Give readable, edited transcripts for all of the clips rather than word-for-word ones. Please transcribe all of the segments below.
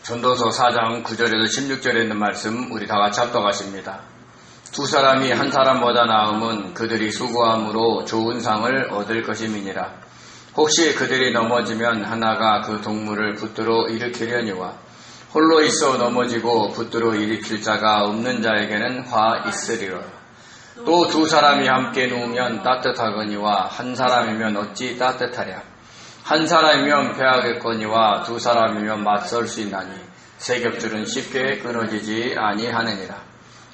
전도서 4장 9절에서 16절에 있는 말씀 우리 다 같이 합독하십니다. 두 사람이 한 사람보다 나음은 그들이 수고함으로 좋은 상을 얻을 것임이니라. 혹시 그들이 넘어지면 하나가 그 동물을 붙들어 일으키려니와 홀로 있어 넘어지고 붙들어 일으킬 자가 없는 자에게는 화 있으리라. 또 두 사람이 함께 누우면 따뜻하거니와 한 사람이면 어찌 따뜻하랴. 한 사람이면 패하겠거니와 두 사람이면 맞설 수 있나니 세 겹줄은 쉽게 끊어지지 아니하느니라.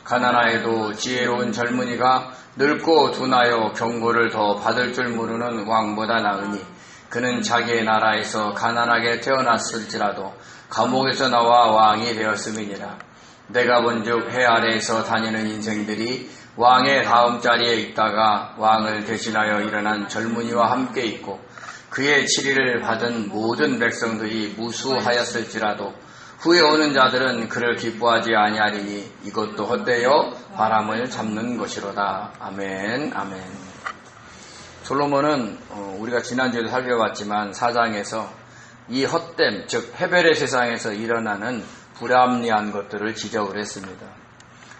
가나나에도 지혜로운 젊은이가 늙고 둔하여 경고를 더 받을 줄 모르는 왕보다 나으니 그는 자기의 나라에서 가난하게 태어났을지라도 감옥에서 나와 왕이 되었음이니라. 내가 본즉 해 아래에서 다니는 인생들이 왕의 다음 자리에 있다가 왕을 대신하여 일어난 젊은이와 함께 있고 그의 치리를 받은 모든 백성들이 무수하였을지라도 후에 오는 자들은 그를 기뻐하지 아니하리니 이것도 헛되어 바람을 잡는 것이로다. 아멘. 아멘. 솔로몬은 우리가 지난주에도 살펴봤지만 4장에서 이 헛됨, 즉 헤벨의 세상에서 일어나는 불합리한 것들을 지적을 했습니다.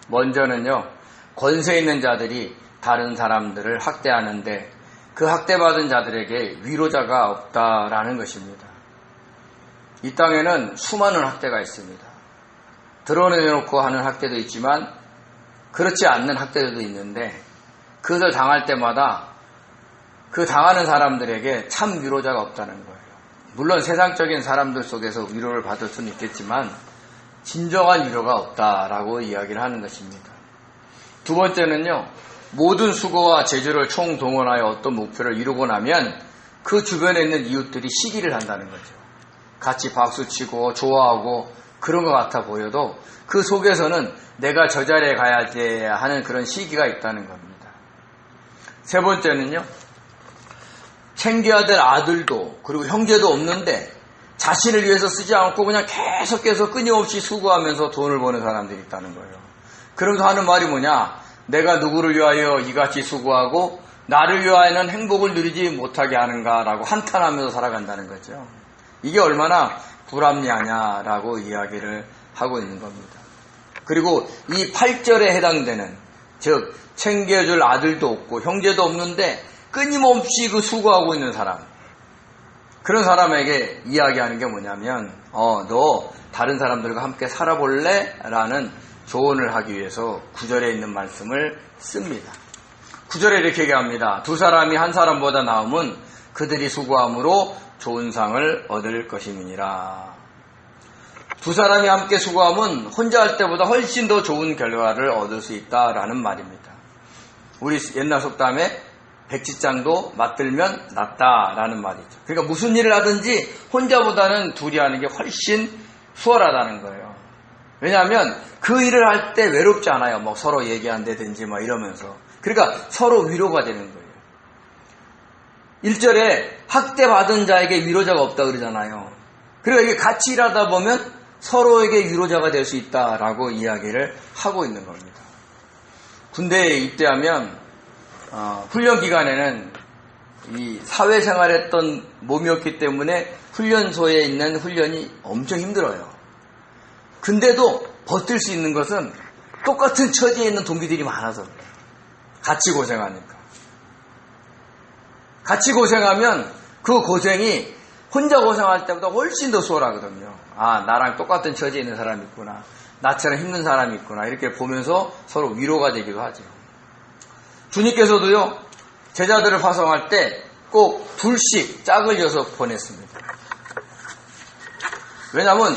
먼저는요, 권세 있는 자들이 다른 사람들을 학대하는데 그 학대받은 자들에게 위로자가 없다라는 것입니다. 이 땅에는 수많은 학대가 있습니다. 드러내놓고 하는 학대도 있지만 그렇지 않는 학대도 있는데 그것을 당할 때마다 그 당하는 사람들에게 참 위로자가 없다는 거예요. 물론 세상적인 사람들 속에서 위로를 받을 수는 있겠지만 진정한 위로가 없다라고 이야기를 하는 것입니다. 두 번째는요, 모든 수고와 재주를 총동원하여 어떤 목표를 이루고 나면 그 주변에 있는 이웃들이 시기를 한다는 거죠. 같이 박수치고 좋아하고 그런 것 같아 보여도 그 속에서는 내가 저 자리에 가야지 하는 그런 시기가 있다는 겁니다. 세 번째는요, 챙겨야 될 아들도 그리고 형제도 없는데 자신을 위해서 쓰지 않고 그냥 계속해서 끊임없이 수고하면서 돈을 버는 사람들이 있다는 거예요. 그러면서 하는 말이 뭐냐? 내가 누구를 위하여 이같이 수고하고 나를 위하여는 행복을 누리지 못하게 하는가라고 한탄하면서 살아간다는 거죠. 이게 얼마나 불합리하냐라고 이야기를 하고 있는 겁니다. 그리고 이 8절에 해당되는, 즉 챙겨줄 아들도 없고 형제도 없는데 끊임없이 그 수고하고 있는 사람, 그런 사람에게 이야기하는 게 뭐냐면 너 다른 사람들과 함께 살아볼래? 라는 조언을 하기 위해서 9절에 있는 말씀을 씁니다. 9절에 이렇게 얘기합니다. 두 사람이 한 사람보다 나음은 그들이 수고함으로 좋은 상을 얻을 것임이니라. 두 사람이 함께 수고하면 혼자 할 때보다 훨씬 더 좋은 결과를 얻을 수 있다라는 말입니다. 우리 옛날 속담에 백지장도 맞들면 낫다라는 말이죠. 그러니까 무슨 일을 하든지 혼자보다는 둘이 하는 게 훨씬 수월하다는 거예요. 왜냐하면 그 일을 할 때 외롭지 않아요. 뭐 서로 얘기한다든지 막 이러면서. 그러니까 서로 위로가 되는 거예요. 1절에 학대받은 자에게 위로자가 없다 그러잖아요. 그러니까 이게 같이 일하다 보면 서로에게 위로자가 될 수 있다라고 이야기를 하고 있는 겁니다. 군대에 입대하면 훈련 기간에는 이 사회생활했던 몸이었기 때문에 훈련소에 있는 훈련이 엄청 힘들어요. 근데도 버틸 수 있는 것은 똑같은 처지에 있는 동기들이 많아서 같이 고생하니까. 같이 고생하면 그 고생이 혼자 고생할 때보다 훨씬 더 수월하거든요. 아, 나랑 똑같은 처지에 있는 사람이 있구나. 나처럼 힘든 사람이 있구나. 이렇게 보면서 서로 위로가 되기도 하죠. 주님께서도요, 제자들을 파송할 때 꼭 둘씩 짝을 지어서 보냈습니다. 왜냐하면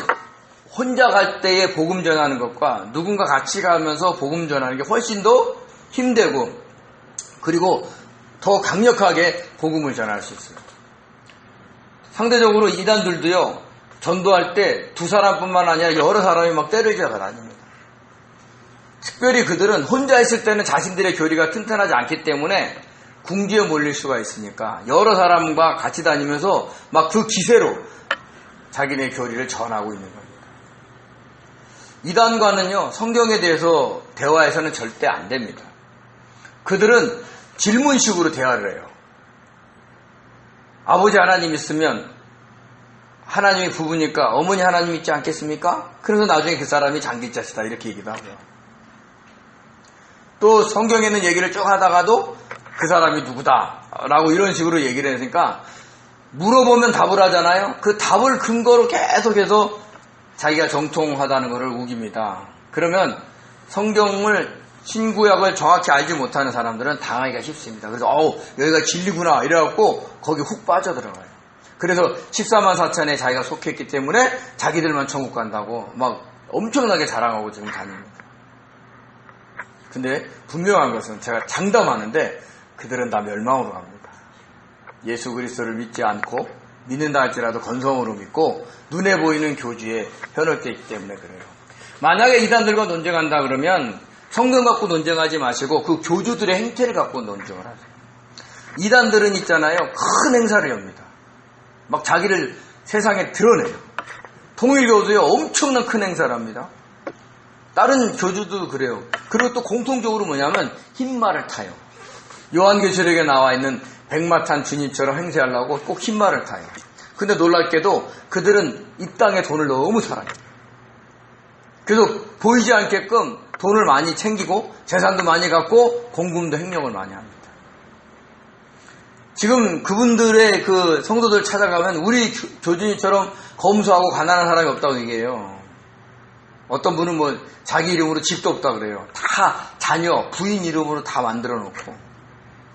혼자 갈 때에 복음 전하는 것과 누군가 같이 가면서 복음 전하는 게 훨씬 더 힘들고 그리고 더 강력하게 복음을 전할 수 있어요. 상대적으로 이단들도요, 전도할 때 두 사람뿐만 아니라 여러 사람이 막 때려잡아 다닙니다. 특별히 그들은 혼자 있을 때는 자신들의 교리가 튼튼하지 않기 때문에 궁지에 몰릴 수가 있으니까 여러 사람과 같이 다니면서 막 그 기세로 자기네 교리를 전하고 있는 겁니다. 이단과는요, 성경에 대해서 대화해서는 절대 안 됩니다. 그들은 질문식으로 대화를 해요. 아버지 하나님 있으면 하나님이 부부니까 어머니 하나님 있지 않겠습니까? 그래서 나중에 그 사람이 장기자시다 이렇게 얘기도 하고요. 또 성경에 있는 얘기를 쭉 하다가도 그 사람이 누구다 라고 이런 식으로 얘기를 했으니까 물어보면 답을 하잖아요. 그 답을 근거로 계속해서 자기가 정통하다는 것을 우깁니다. 그러면 성경을 신구약을 정확히 알지 못하는 사람들은 당하기가 쉽습니다. 그래서 여기가 진리구나 이래갖고 거기 훅 빠져들어가요. 그래서 14만 4천에 자기가 속했기 때문에 자기들만 천국 간다고 막 엄청나게 자랑하고 지금 다닙니다. 근데 분명한 것은 제가 장담하는데 그들은 다 멸망으로 갑니다. 예수 그리스도를 믿지 않고 믿는다 할지라도 건성으로 믿고 눈에 보이는 교주에 현혹되어 있기 때문에 그래요. 만약에 이단들과 논쟁한다 그러면 성경 갖고 논쟁하지 마시고 그 교주들의 행태를 갖고 논쟁을 하세요. 이단들은 있잖아요. 큰 행사를 엽니다. 막 자기를 세상에 드러내요. 통일교도요. 엄청난 큰 행사를 합니다. 다른 교주도 그래요. 그리고 또 공통적으로 뭐냐면 흰말을 타요. 요한계시록에 나와 있는 백마 탄 주님처럼 행세하려고 꼭 흰말을 타요. 근데 놀랍게도 그들은 이 땅에 돈을 너무 사랑해요. 그래서 보이지 않게끔 돈을 많이 챙기고 재산도 많이 갖고 공금도 횡령을 많이 합니다. 지금 그분들의 그 성도들 찾아가면 우리 교주님처럼 검소하고 가난한 사람이 없다고 얘기해요. 어떤 분은 뭐 자기 이름으로 집도 없다 그래요. 다 자녀, 부인 이름으로 다 만들어 놓고.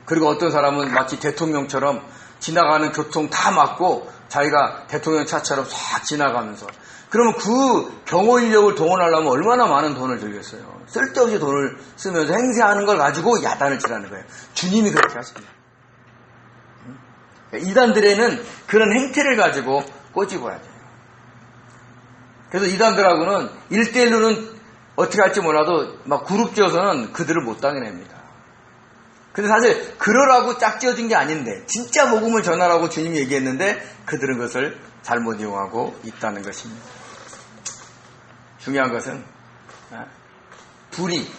그리고 어떤 사람은 마치 대통령처럼 지나가는 교통 다 막고 자기가 대통령 차처럼 싹 지나가면서. 그러면 그 경호 인력을 동원하려면 얼마나 많은 돈을 들겠어요. 쓸데없이 돈을 쓰면서 행세하는 걸 가지고 야단을 치라는 거예요. 주님이 그렇게 하십니다. 이단들에는 그런 행태를 가지고 꼬집어야 돼요. 그래서 이단들하고는 1대1로는 어떻게 할지 몰라도 막 그룹 지어서는 그들을 못 당해냅니다. 근데 사실 그러라고 짝지어진 게 아닌데 진짜 복음을 전하라고 주님이 얘기했는데 그들은 그것을 잘못 이용하고 있다는 것입니다. 중요한 것은 둘이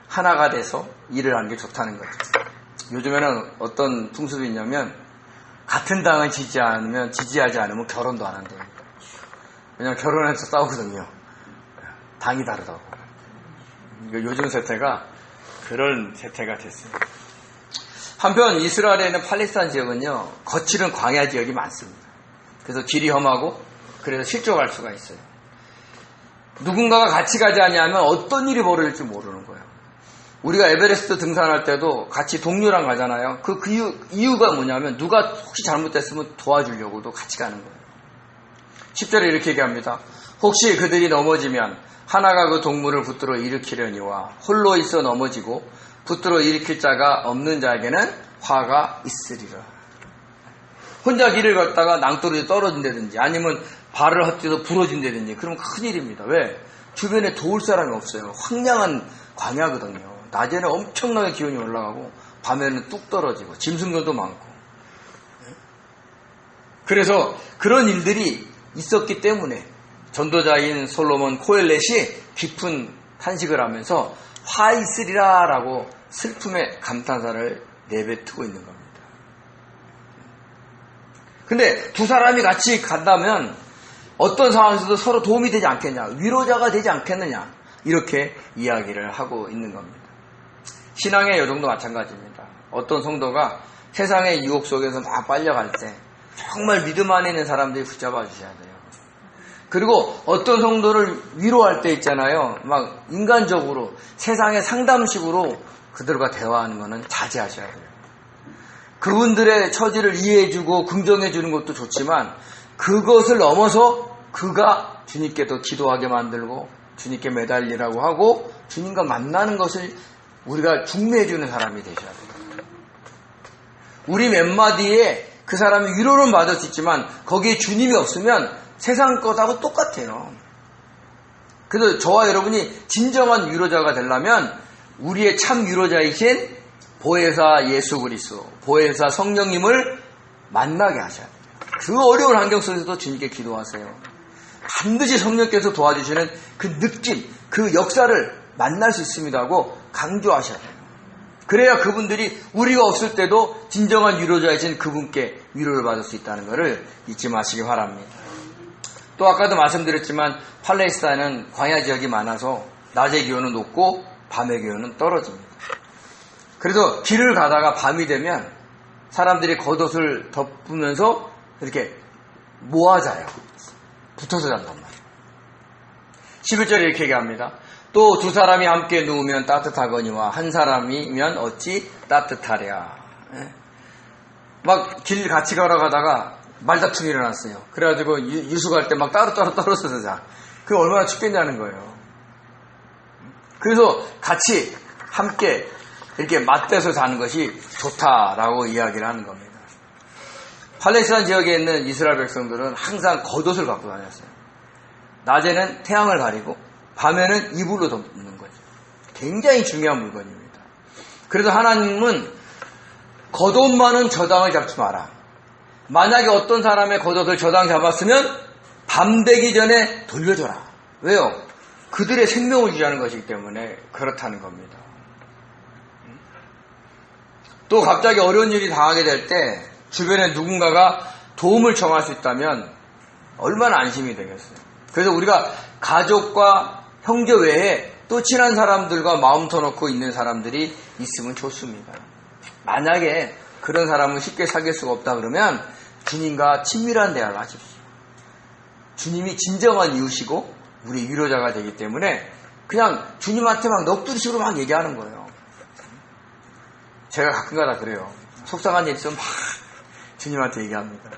하나가 돼서 일을 하는 게 좋다는 거죠. 요즘에는 어떤 풍습이 있냐면 같은 당을 지지하지 않으면 결혼도 안 한답니다. 왜냐하면 결혼해서 싸우거든요. 당이 다르다고. 요즘 세태가 그런 세태가 됐습니다. 한편 이스라엘에 있는 팔레스타인 지역은요, 거칠은 광야 지역이 많습니다. 그래서 길이 험하고 그래서 실족할 수가 있어요. 누군가가 같이 가지 않으면 어떤 일이 벌어질지 모르는 거예요. 우리가 에베레스트 등산할 때도 같이 동료랑 가잖아요. 그 이유가 뭐냐면 누가 혹시 잘못됐으면 도와주려고도 같이 가는 거예요. 10절에 이렇게 얘기합니다. 혹시 그들이 넘어지면 하나가 그 동물을 붙들어 일으키려니와 홀로 있어 넘어지고 붙들어 일으킬 자가 없는 자에게는 화가 있으리라. 혼자 길을 걷다가 낭떠러지 떨어진다든지 아니면 발을 헛디뎌서 부러진다든지 그러면 큰일입니다. 왜? 주변에 도울 사람이 없어요. 황량한 광야거든요. 낮에는 엄청나게 기온이 올라가고 밤에는 뚝 떨어지고 짐승들도 많고. 그래서 그런 일들이 있었기 때문에 전도자인 솔로몬 코엘렛이 깊은 탄식을 하면서 화 있으리라 라고 슬픔의 감탄사를 내뱉고 있는 겁니다. 근데 두 사람이 같이 간다면 어떤 상황에서도 서로 도움이 되지 않겠냐, 위로자가 되지 않겠느냐, 이렇게 이야기를 하고 있는 겁니다. 신앙의 여정도 마찬가지입니다. 어떤 성도가 세상의 유혹 속에서 막 빨려갈 때 정말 믿음 안에 있는 사람들이 붙잡아 주셔야 돼요. 그리고 어떤 성도를 위로할 때 있잖아요. 막 인간적으로 세상의 상담식으로 그들과 대화하는 것은 자제하셔야 돼요. 그분들의 처지를 이해해주고 긍정해주는 것도 좋지만 그것을 넘어서 그가 주님께 더 기도하게 만들고 주님께 매달리라고 하고 주님과 만나는 것을 우리가 중매해주는 사람이 되셔야 돼요. 우리 몇 마디에 그 사람이 위로는 받을 수 있지만 거기에 주님이 없으면 세상 것하고 똑같아요. 그래서 저와 여러분이 진정한 위로자가 되려면 우리의 참 위로자이신 보혜사 예수 그리스도, 보혜사 성령님을 만나게 하셔야 돼요. 그 어려운 환경 속에서도 주님께 기도하세요. 반드시 성령께서 도와주시는 그 느낌, 그 역사를 만날 수 있습니다 하고 강조하셔야 돼요. 그래야 그분들이 우리가 없을 때도 진정한 위로자이신 그분께 위로를 받을 수 있다는 것을 잊지 마시기 바랍니다. 또 아까도 말씀드렸지만 팔레스타인은 광야 지역이 많아서 낮의 기온은 높고 밤의 기온은 떨어집니다. 그래서 길을 가다가 밤이 되면 사람들이 겉옷을 덮으면서 이렇게 모아 자요. 붙어서 잔단 말이에요. 11절에 이렇게 얘기합니다. 또 두 사람이 함께 누우면 따뜻하거니와 한 사람이면 어찌 따뜻하랴. 막 길 같이 걸어가다가 말다툼이 일어났어요. 그래가지고 유수 갈 때 막 따로따로 떨어져서 자. 그게 얼마나 춥겠냐는 거예요. 그래서 같이 함께 이렇게 맞대서 자는 것이 좋다라고 이야기를 하는 겁니다. 팔레스타인 지역에 있는 이스라엘 백성들은 항상 겉옷을 갖고 다녔어요. 낮에는 태양을 가리고 밤에는 이불로 덮는 거죠. 굉장히 중요한 물건입니다. 그래서 하나님은 겉옷만은 저당을 잡지 마라. 만약에 어떤 사람의 겉옷을 저당 잡았으면 밤 되기 전에 돌려줘라. 왜요? 그들의 생명을 유지하는 것이기 때문에 그렇다는 겁니다. 또 갑자기 어려운 일이 당하게 될 때 주변에 누군가가 도움을 청할 수 있다면 얼마나 안심이 되겠어요. 그래서 우리가 가족과 형제 외에 또 친한 사람들과 마음 터놓고 있는 사람들이 있으면 좋습니다. 만약에 그런 사람을 쉽게 사귈 수가 없다 그러면 주님과 친밀한 대화를 하십시오. 주님이 진정한 이웃이고 우리 위로자가 되기 때문에 그냥 주님한테 막 넋두리식으로 막 얘기하는 거예요. 제가 가끔가다 그래요. 속상한 일 있으면 막 주님한테 얘기합니다.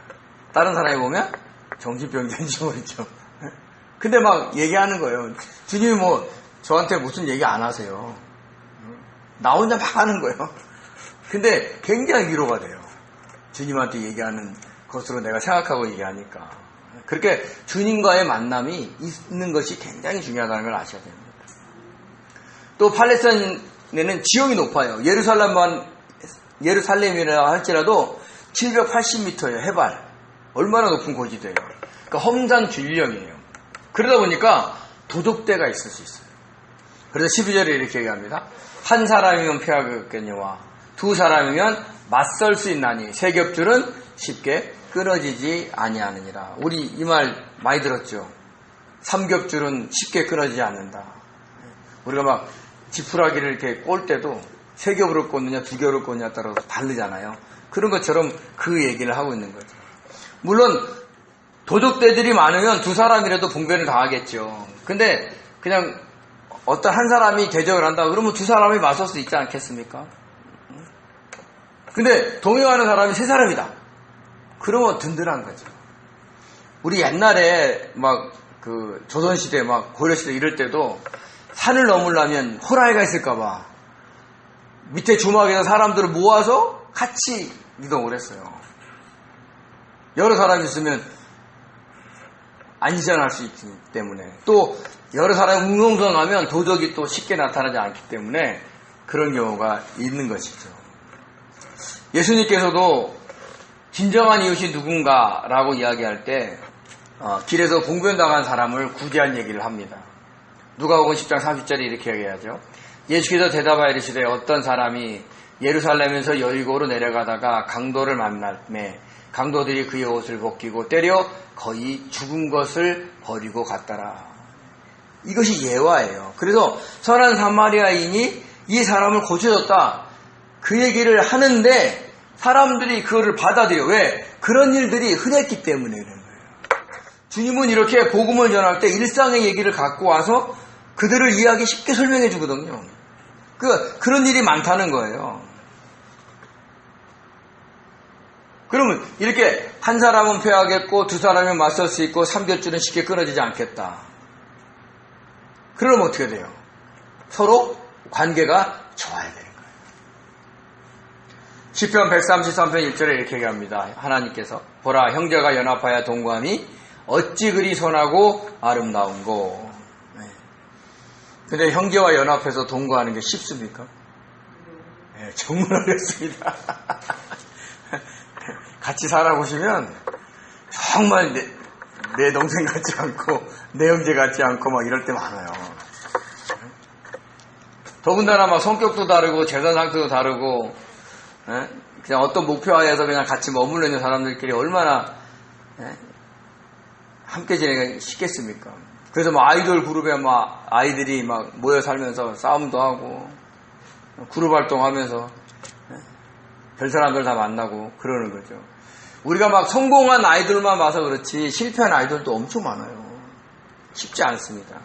다른 사람이 보면 정신병자인지 모르죠. 근데 막 얘기하는 거예요. 주님이 뭐 저한테 무슨 얘기 안 하세요. 나 혼자 막 하는 거예요. 근데 굉장히 위로가 돼요. 주님한테 얘기하는 것으로 내가 생각하고 얘기하니까. 그렇게 주님과의 만남이 있는 것이 굉장히 중요하다는 걸 아셔야 됩니다. 또 팔레스타인에는 지형이 높아요. 예루살렘이라 할지라도 780m예요. 해발. 얼마나 높은 고지대예요. 그러니까 험산 균령이에요. 그러다 보니까 도적대가 있을 수 있어요. 그래서 12절에 이렇게 얘기합니다. 한 사람이면 피하겠거니와 두 사람이면 맞설 수 있나니 세 겹줄은 쉽게 끊어지지 아니하느니라. 우리 이 말 많이 들었죠. 3겹줄은 쉽게 끊어지지 않는다. 우리가 막 지푸라기를 이렇게 꼴 때도 3겹으로 꽂느냐 2겹으로 꽂느냐에 따라서 다르잖아요. 그런 것처럼 그 얘기를 하고 있는 거죠. 물론 도적대들이 많으면 두 사람이라도 봉변을 당하겠죠. 근데 그냥 어떤 한 사람이 대적을 한다 그러면 두 사람이 맞설 수 있지 않겠습니까? 근데 동행하는 사람이 3사람이다. 그러면 든든한 거죠. 우리 옛날에 막 그 조선시대 막 고려시대 이럴 때도 산을 넘으려면 호랑이가 있을까봐 밑에 주막에서 사람들을 모아서 같이 이동을 했어요. 여러 사람이 있으면 안전할 수 있기 때문에 또 여러 사람이 웅성성하면 도적이 또 쉽게 나타나지 않기 때문에 그런 경우가 있는 것이죠. 예수님께서도 진정한 이웃이 누군가라고 이야기할 때 길에서 봉변당한 사람을 구제한 얘기를 합니다. 누가복음 10장 30절에 이렇게 얘기하죠. 예수께서 대답하여 이르시되 어떤 사람이 예루살렘에서 여리고로 내려가다가 강도를 만날매 강도들이 그의 옷을 벗기고 때려 거의 죽은 것을 버리고 갔더라. 이것이 예화예요. 그래서 선한 사마리아인이 이 사람을 고쳐줬다. 그 얘기를 하는데 사람들이 그거를 받아들여. 왜? 그런 일들이 흔했기 때문에 그런 거예요. 주님은 이렇게 복음을 전할 때 일상의 얘기를 갖고 와서 그들을 이해하기 쉽게 설명해 주거든요. 그런 일이 많다는 거예요. 그러면 이렇게 한 사람은 패하겠고 두 사람은 맞설 수 있고 3겹줄은 쉽게 끊어지지 않겠다. 그러면 어떻게 돼요? 서로 관계가 좋아야 되는 거예요. 시편 133편 1절에 이렇게 얘기합니다. 하나님께서 보라 형제가 연합하여 동거함이 어찌 그리 선하고 아름다운고. 근데 형제와 연합해서 동거하는 게 쉽습니까? 네, 정말 어렵습니다. 같이 살아보시면 정말 내 동생 같지 않고 내 형제 같지 않고 막 이럴 때 많아요. 더군다나 막 성격도 다르고 재산 상태도 다르고 그냥 어떤 목표하에서 그냥 같이 머물러 있는 사람들끼리 얼마나 함께 지내기가 쉽겠습니까? 그래서 뭐 아이돌 그룹에 막 아이들이 막 모여 살면서 싸움도 하고 그룹 활동하면서 별 사람들 다 만나고 그러는 거죠. 우리가 막 성공한 아이돌만 봐서 그렇지 실패한 아이돌도 엄청 많아요. 쉽지 않습니다.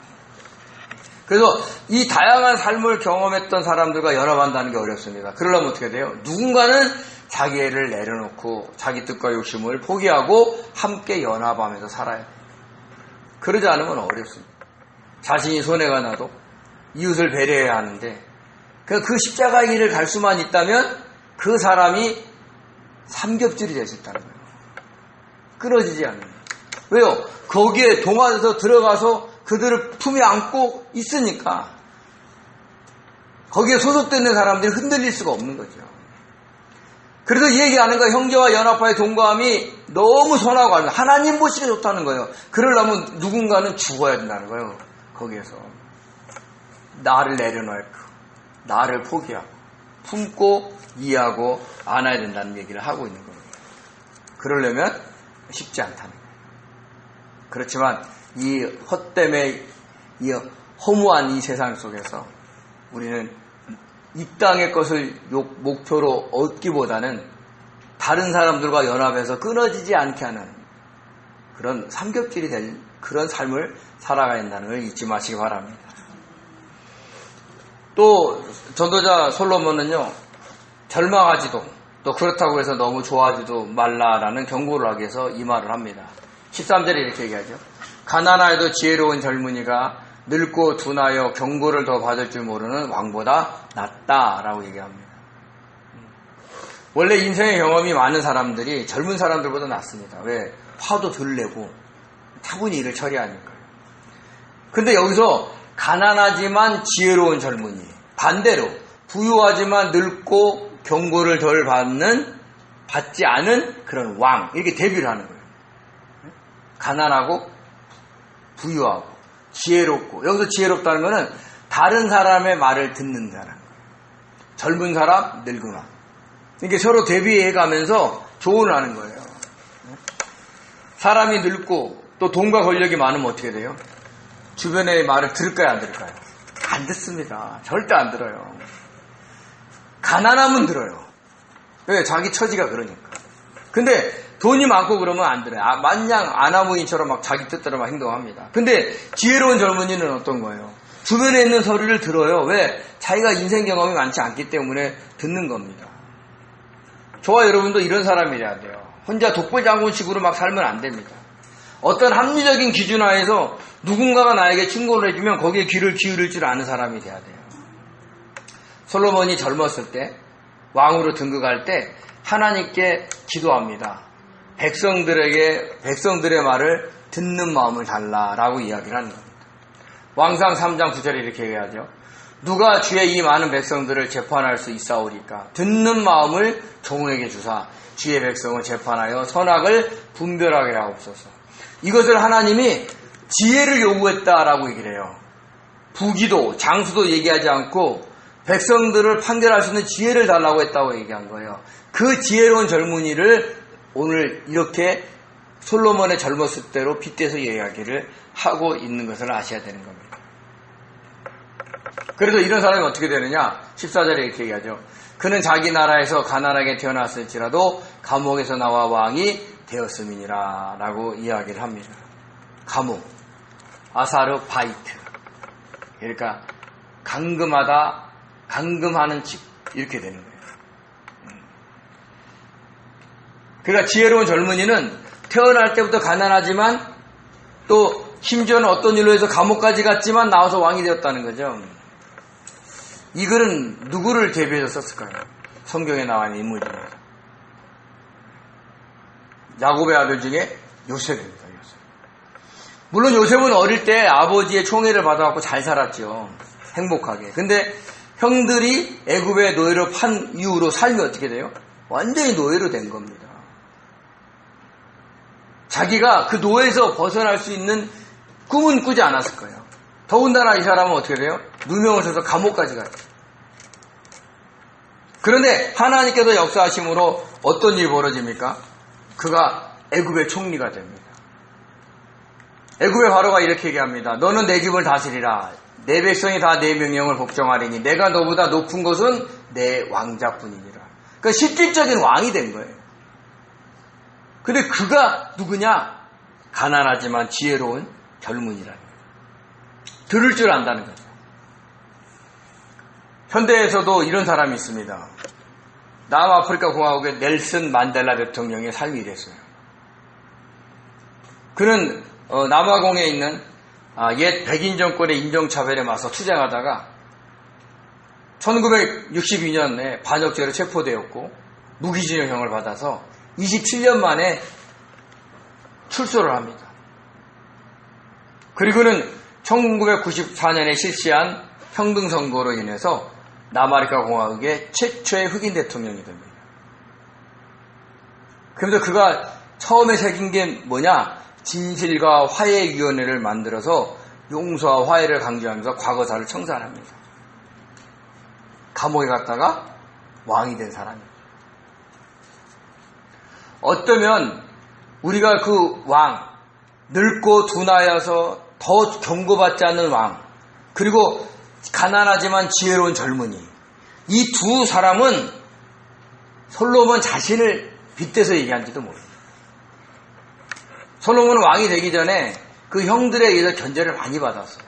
그래서 이 다양한 삶을 경험했던 사람들과 연합한다는 게 어렵습니다. 그러려면 어떻게 돼요? 누군가는 자기를 내려놓고 자기 뜻과 욕심을 포기하고 함께 연합하면서 살아야 돼요. 그러지 않으면 어렵습니다. 자신이 손해가 나도 이웃을 배려해야 하는데 그 십자가의 길을 갈 수만 있다면 그 사람이 삼겹줄이 될 수 있다는 거예요. 끊어지지 않는 거예요. 왜요? 거기에 동화에서 들어가서 그들을 품에 안고 있으니까 거기에 소속되는 사람들이 흔들릴 수가 없는 거죠. 그래서 이 얘기하는 거예요. 형제와 연합하여 동거함이 너무 선하고 하나님 보시기에 좋다는 거예요. 그러려면 누군가는 죽어야 된다는 거예요. 거기에서 나를 내려놓고 나를 포기하고 품고 이해하고 안아야 된다는 얘기를 하고 있는 겁니다. 그러려면 쉽지 않다는 거예요. 그렇지만 이 헛됨의 이 허무한 이 세상 속에서 우리는 이 땅의 것을 목표로 얻기보다는 다른 사람들과 연합해서 끊어지지 않게 하는 그런 삼겹질이 될 그런 삶을 살아가야 한다는 걸 잊지 마시기 바랍니다. 또 전도자 솔로몬은요, 절망하지도 또 그렇다고 해서 너무 좋아하지도 말라라는 경고를 하기 위해서 이 말을 합니다. 13절에 이렇게 얘기하죠. 가난하여도 지혜로운 젊은이가 늙고 둔하여 경고를 더 받을 줄 모르는 왕보다 낫다라고 얘기합니다. 원래 인생의 경험이 많은 사람들이 젊은 사람들보다 낫습니다. 왜? 화도 덜 내고 차분히 일을 처리하니까요. 근데 여기서 가난하지만 지혜로운 젊은이, 반대로 부유하지만 늙고 경고를 덜 받지 않은 그런 왕, 이렇게 대비를 하는 거예요. 가난하고 부유하고 지혜롭고, 여기서 지혜롭다는 것은 다른 사람의 말을 듣는 사람, 젊은 사람, 늙은 사람, 이렇게 서로 대비해가면서 조언을 하는 거예요. 사람이 늙고 또 돈과 권력이 많으면 어떻게 돼요? 주변의 말을 들을까요, 안 들을까요? 안 듣습니다. 절대 안 들어요. 가난하면 들어요. 왜? 자기 처지가 그러니까. 근데 돈이 많고 그러면 안 들어요. 마냥 아나무인처럼 막 자기 뜻대로 막 행동합니다. 근데 지혜로운 젊은이는 어떤 거예요? 주변에 있는 소리를 들어요. 왜? 자기가 인생 경험이 많지 않기 때문에 듣는 겁니다. 저와 여러분도 이런 사람이 돼야 돼요. 혼자 독불장군식으로 막 살면 안 됩니다. 어떤 합리적인 기준 하에서 누군가가 나에게 충고를 해주면 거기에 귀를 기울일 줄 아는 사람이 돼야 돼요. 솔로몬이 젊었을 때, 왕으로 등극할 때 하나님께 기도합니다. 백성들의 말을 듣는 마음을 달라라고 이야기를 하는 겁니다. 왕상 3장 9절에 이렇게 얘기하죠. 누가 주의 이 많은 백성들을 재판할 수 있사오리까? 듣는 마음을 종에게 주사 주의 백성을 재판하여 선악을 분별하게 하옵소서. 이것을 하나님이 지혜를 요구했다라고 얘기를 해요. 부기도 장수도 얘기하지 않고 백성들을 판결할 수 있는 지혜를 달라고 했다고 얘기한 거예요. 그 지혜로운 젊은이를 오늘 이렇게 솔로몬의 젊었을 때로 빗대서 이야기를 하고 있는 것을 아셔야 되는 겁니다. 그래서 이런 사람이 어떻게 되느냐? 14절에 이렇게 얘기하죠. 그는 자기 나라에서 가난하게 태어났을지라도 감옥에서 나와 왕이 되었음이니라 라고 이야기를 합니다. 감옥, 아사르바이트, 그러니까 강금하는 집, 이렇게 되는 거예요. 그러니까 지혜로운 젊은이는 태어날 때부터 가난하지만 또 심지어는 어떤 일로 해서 감옥까지 갔지만 나와서 왕이 되었다는 거죠. 이 글은 누구를 대비해서 썼을까요? 성경에 나와 있는 인물입니다. 야곱의 아들 중에 요셉입니다. 요셉. 물론 요셉은 어릴 때 아버지의 총애를 받아갖고 잘 살았죠. 행복하게. 근데 형들이 애굽의 노예로 판 이후로 삶이 어떻게 돼요? 완전히 노예로 된 겁니다. 자기가 그 노예에서 벗어날 수 있는 꿈은 꾸지 않았을 거예요. 더군다나 이 사람은 어떻게 돼요? 누명을 써서 감옥까지 가요. 그런데 하나님께서 역사하심으로 어떤 일이 벌어집니까? 그가 애굽의 총리가 됩니다. 애굽의 바로가 이렇게 얘기합니다. 너는 내 집을 다스리라. 내 백성이 다 내 명령을 복종하리니 내가 너보다 높은 것은 내 왕자뿐이니라. 그러니까 실질적인 왕이 된 거예요. 근데 그가 누구냐? 가난하지만 지혜로운 젊은이라는 거예요. 들을 줄 안다는 거죠. 현대에서도 이런 사람이 있습니다. 남아프리카 공화국의 넬슨 만델라 대통령의 삶이 이랬어요. 그는 남아공에 있는 옛 백인 정권의 인종차별에 맞서 투쟁하다가 1962년에 반역죄로 체포되었고 무기징역형을 받아서 27년 만에 출소를 합니다. 그리고는 1994년에 실시한 평등선거로 인해서 남아프리카 공화국의 최초의 흑인 대통령이 됩니다. 그래서 그가 처음에 새긴 게 뭐냐? 진실과 화해위원회를 만들어서 용서와 화해를 강조하면서 과거사를 청산합니다. 감옥에 갔다가 왕이 된 사람입니다. 어쩌면 우리가 그 왕, 늙고 둔하여서 더 경고받지 않는 왕, 그리고 가난하지만 지혜로운 젊은이, 이 두 사람은 솔로몬 자신을 빗대서 얘기한지도 모릅니다. 솔로몬은 왕이 되기 전에 그 형들에 의해서 견제를 많이 받았어요.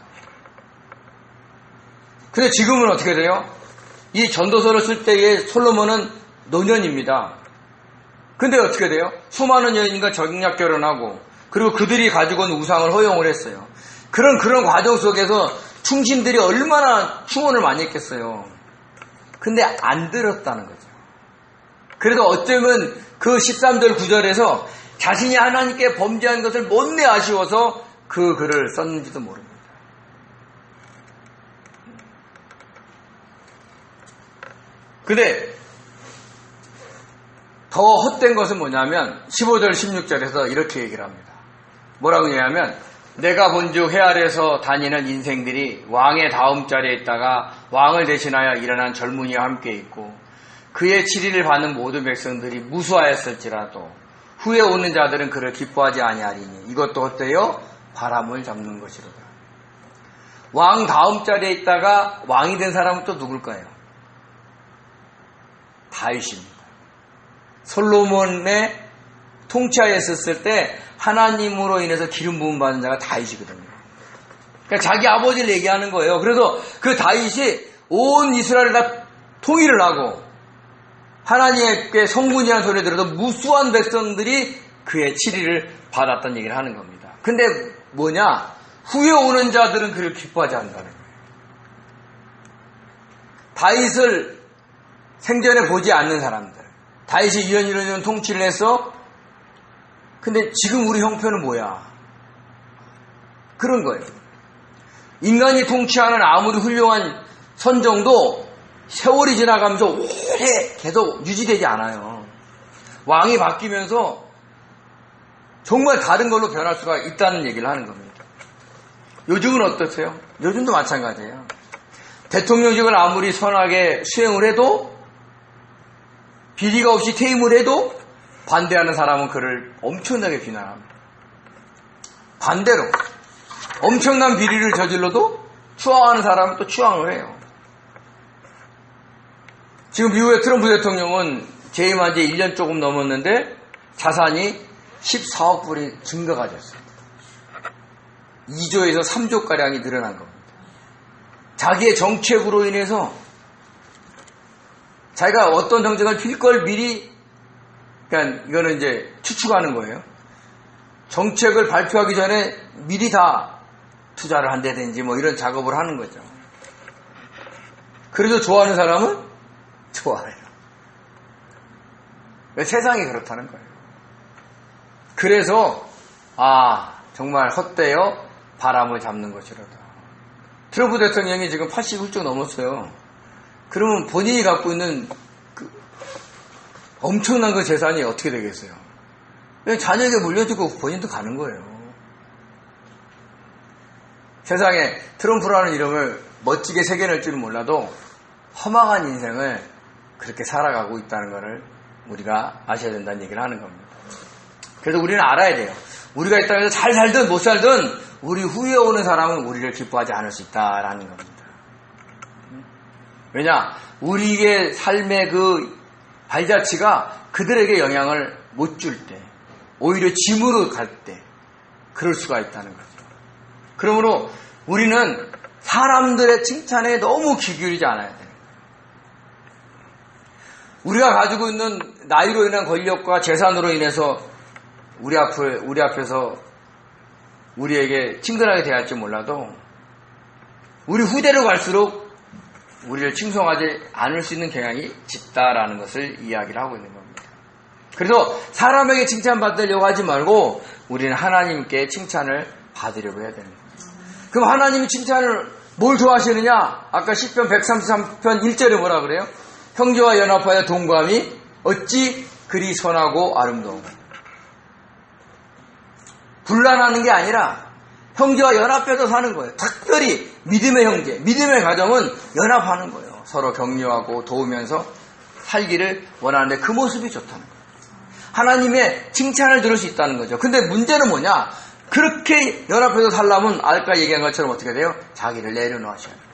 근데 지금은 어떻게 돼요? 이 전도서를 쓸 때의 솔로몬은 노년입니다. 근데 어떻게 돼요? 수많은 여인과 정략 결혼하고 그리고 그들이 가지고 온 우상을 허용을 했어요. 그런 과정 속에서 충신들이 얼마나 충원을 많이 했겠어요. 근데 안 들었다는 거죠. 그래서 어쩌면 그 13절 9절에서 자신이 하나님께 범죄한 것을 못내 아쉬워서 그 글을 썼는지도 모릅니다. 근데 더 헛된 것은 뭐냐면 15절 16절에서 이렇게 얘기를 합니다. 뭐라고 얘기하면 내가 본즉 해 아래서 다니는 인생들이 왕의 다음 자리에 있다가 왕을 대신하여 일어난 젊은이와 함께 있고 그의 치리를 받는 모든 백성들이 무수하였을지라도 후에 오는 자들은 그를 기뻐하지 아니하리니 이것도 헛되어 바람을 잡는 것이로다. 왕 다음 자리에 있다가 왕이 된 사람은 또 누굴까요? 다윗입니다. 솔로몬의 통치하에 있었을 때 하나님으로 인해서 기름 부음 받은 자가 다윗이거든요. 그러니까 자기 아버지를 얘기하는 거예요. 그래서 그 다윗이 온 이스라엘을 다 통일을 하고 하나님께 성군이라는 소리를 들어도 무수한 백성들이 그의 치리를 받았다는 얘기를 하는 겁니다. 근데 뭐냐? 후에 오는 자들은 그를 기뻐하지 않는다는 거예요. 다윗을 생전에 보지 않는 사람들. 다윗이 이런 통치를 해서 근데 지금 우리 형편은 뭐야? 그런 거예요. 인간이 통치하는 아무리 훌륭한 선정도 세월이 지나가면서 오래 계속 유지되지 않아요. 왕이 바뀌면서 정말 다른 걸로 변할 수가 있다는 얘기를 하는 겁니다. 요즘은 어떠세요? 요즘도 마찬가지예요. 대통령직을 아무리 선하게 수행을 해도 비리가 없이 퇴임을 해도 반대하는 사람은 그를 엄청나게 비난합니다. 반대로 엄청난 비리를 저질러도 추앙하는 사람은 또 추앙을 해요. 지금 미국의 트럼프 대통령은 재임한 지 1년 조금 넘었는데 자산이 14억 불이 증가가 됐어요. 2조에서 3조가량이 늘어난 겁니다. 자기의 정책으로 인해서 자기가 어떤 정책을 필 걸 미리, 그러니까 이거는 이제 추측하는 거예요. 정책을 발표하기 전에 미리 다 투자를 한다든지 뭐 이런 작업을 하는 거죠. 그래도 좋아하는 사람은 좋아해요. 세상이 그렇다는 거예요. 그래서 정말 헛되어 바람을 잡는 것이로다. 트럼프 대통령이 지금 80 훌쩍 넘었어요. 그러면 본인이 갖고 있는 그 엄청난 그 재산이 어떻게 되겠어요? 자녀에게 물려주고 본인도 가는 거예요. 세상에 트럼프라는 이름을 멋지게 새겨낼 줄은 몰라도 허망한 인생을 그렇게 살아가고 있다는 것을 우리가 아셔야 된다는 얘기를 하는 겁니다. 그래서 우리는 알아야 돼요. 우리가 이 땅에서 잘 살든 못 살든 우리 후에 오는 사람은 우리를 기뻐하지 않을 수 있다라는 겁니다. 왜냐? 우리의 삶의 그 발자취가 그들에게 영향을 못 줄 때, 오히려 짐으로 갈 때 그럴 수가 있다는 거죠. 그러므로 우리는 사람들의 칭찬에 너무 귀 기울이지 않아야 돼요. 우리가 가지고 있는 나이로 인한 권력과 재산으로 인해서 우리 앞에서 우리에게 친근하게 대할지 몰라도 우리 후대로 갈수록 우리를 칭송하지 않을 수 있는 경향이 짙다라는 것을 이야기를 하고 있는 겁니다. 그래서 사람에게 칭찬받으려고 하지 말고 우리는 하나님께 칭찬을 받으려고 해야 되는 거죠. 그럼 하나님이 칭찬을 뭘 좋아하시느냐? 아까 시편 133편 1절에 뭐라 그래요? 형제와 연합하여 동감이 어찌 그리 선하고 아름다운가. 분란하는 게 아니라 형제와 연합해서 사는 거예요. 특별히 믿음의 형제, 믿음의 가정은 연합하는 거예요. 서로 격려하고 도우면서 살기를 원하는데 그 모습이 좋다는 거예요. 하나님의 칭찬을 들을 수 있다는 거죠. 근데 문제는 뭐냐? 그렇게 연합해서 살려면 아까 얘기한 것처럼 어떻게 돼요? 자기를 내려놓으셔야 돼요.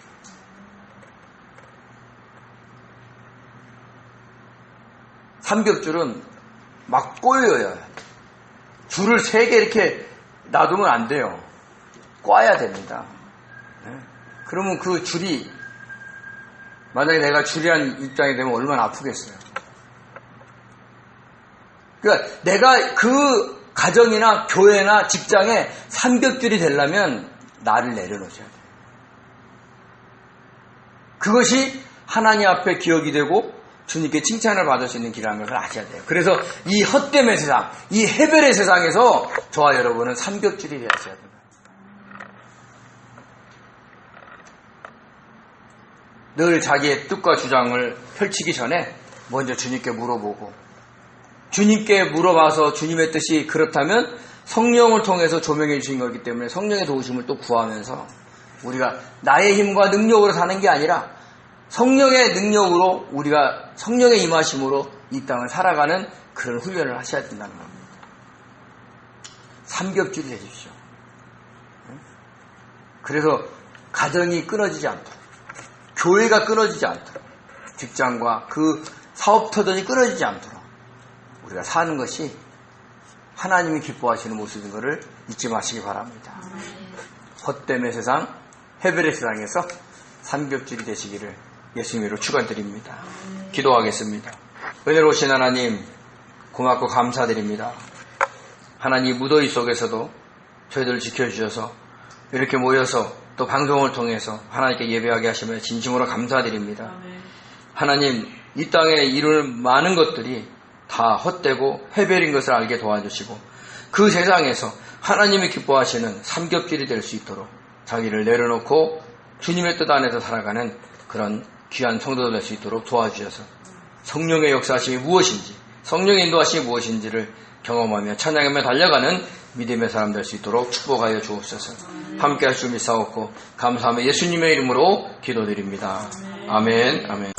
삼겹줄은 막 꼬여야 돼요. 줄을 3개 이렇게 놔두면 안 돼요. 꽈야 됩니다. 그러면 그 줄이 만약에 내가 줄이한 입장이 되면 얼마나 아프겠어요. 그러니까 내가 그 가정이나 교회나 직장에 삼겹줄이 되려면 나를 내려놓으셔야 돼요. 그것이 하나님 앞에 기억이 되고 주님께 칭찬을 받을 수 있는 길이라는 것을 아셔야 돼요. 그래서 이 헛됨의 세상, 이 해별의 세상에서 저와 여러분은 삼겹줄이 되어야 됩니다. 늘 자기의 뜻과 주장을 펼치기 전에 먼저 주님께 물어보고 주님께 물어봐서 주님의 뜻이 그렇다면 성령을 통해서 조명해 주신 거기 때문에 성령의 도우심을 또 구하면서 우리가 나의 힘과 능력으로 사는 게 아니라 성령의 능력으로 우리가 성령의 임하심으로 이 땅을 살아가는 그런 훈련을 하셔야 된다는 겁니다. 삼겹줄이 되십시오. 그래서 가정이 끊어지지 않도록, 교회가 끊어지지 않도록, 직장과 그 사업터전이 끊어지지 않도록 우리가 사는 것이 하나님이 기뻐하시는 모습인 것을 잊지 마시기 바랍니다. 헛됨의 세상, 해별의 세상에서 삼겹줄이 되시기를 예수님으로 축원드립니다. 기도하겠습니다. 은혜로우신 하나님, 고맙고 감사드립니다. 하나님 무더위 속에서도 저희들을 지켜주셔서 이렇게 모여서 또 방송을 통해서 하나님께 예배하게 하시며 진심으로 감사드립니다. 하나님, 이 땅에 이루는 많은 것들이 다 헛되고 해별인 것을 알게 도와주시고 그 세상에서 하나님이 기뻐하시는 삼겹줄이 될 수 있도록 자기를 내려놓고 주님의 뜻 안에서 살아가는 그런 귀한 성도들 될 수 있도록 도와주셔서 성령의 역사하심이 무엇인지, 성령의 인도하심이 무엇인지를 경험하며 찬양하며 달려가는 믿음의 사람 될 수 있도록 축복하여 주옵소서. 함께 할 줄 믿사옵고 감사하며 예수님의 이름으로 기도드립니다. 아멘. 아멘.